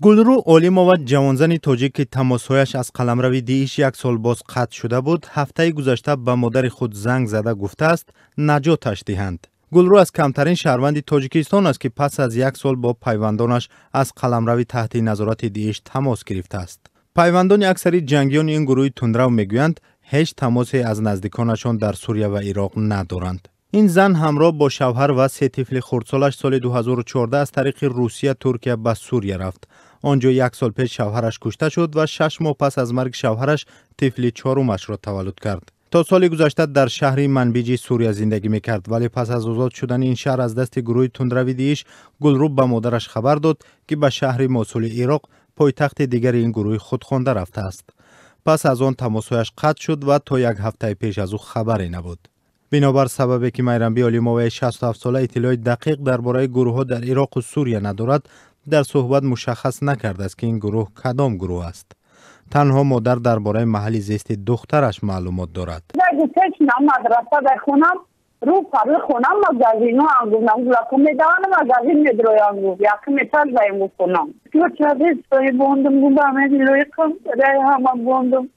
گلرو علیموف جوانزن تاجیک که تماسهایش از قلمرو دیش یک سال باز قطع شده بود، هفته گذشته به مادر خود زنگ زده گفته است نجاتش دهند. گلرو از کمترین شهروند تاجیکستان است که پس از یک سال با پیوندانش از قلمرو تحت نظارت دیش تماس گرفته است. پیوندان اکثری جنگیان این گروه تندرو میگویند هیچ تماسی از نزدیکانشان در سوریه و عراق ندارند. این زن همراه با شوهر و سه طفل خردسالش سال 2014 از طریق روسیه ترکیه به سوریه رفت. آنجا یک سال پیش شوهرش کشته شد و 6 ماه پس از مرگ شوهرش طفل چهارمش را تولد کرد. تا سال گذشته در شهر منبیج سوریه زندگی میکرد، ولی پس از آزاد شدن این شهر از دست گروه تندروی دیش، گلرو به مادرش خبر داد که به شهر موصول عراق پایتخت دیگر این گروه خودخوانده رفته است. پس از آن تماسهایش قطع شد و تا یک هفته پیش از او خبری نبود. بنابر سببی که میرنبی علیموف 67 ساله اطلاع دقیق درباره گروه ها در عراق و سوریه ندارد، در صحبت مشخص نکرده است که این گروه کدام گروه است. تنها مادر درباره محل زیست دخترش معلومات دارد. رو پاره خونم مگزینو انگوزم لکه میدانم مگزین میدروی انگوز یکی میتر زایم کنم تو چیزی سوی بوندم بودم میدلوی کم رای همه بوندم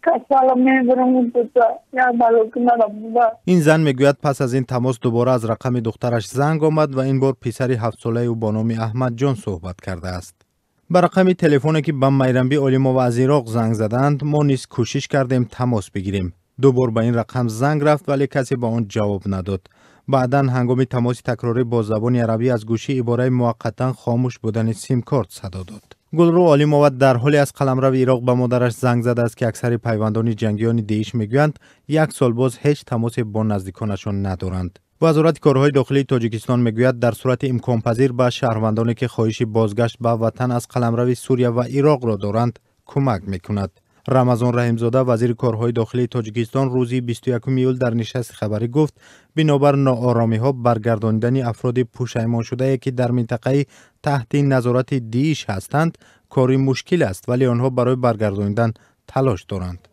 کسالا میبرم بوده یا بلوک نرم. این زن میگوید پس از این تماس دوباره از رقم دخترش زنگ آمد و این بار پسری 7 ساله او با نام احمد جان صحبت کرده است. به رقم تلفنی که به میرنبی علیموف از عراق زنگ زدند ما نیز کوشش کردیم تماس بگیریم. 2 بار به این رقم زنگ رفت ولی کسی به آن جواب نداد. بعداً هنگام تماس تکراری با زبان عربی از گوشی عباره موقتا خاموش بودن سیم کارت صدا داد. گلرو علیموف در حالی از قلمرو عراق به مادرش زنگ زده است که اکثر پیوندان جنگیان دیش میگویند یک سال باز هیچ تماسی با نزدیکانشان ندارند. وزارت کارهای داخلی تاجیکستان میگوید در صورت امکان پذیر به شهروندانی که خواهش بازگشت به وطن از قلمرو سوریه و عراق را دارند کمک میکند. رمضان رحیمزاده وزیر کارهای داخلی تاجیکستان روز 21 ایول در نشست خبری گفت بنابر ناآرامی ها برگرداندن افراد پشیمان شده که در منطقه تحت نظارت دیش هستند کاری مشکل است، ولی آنها برای برگرداندن تلاش دارند.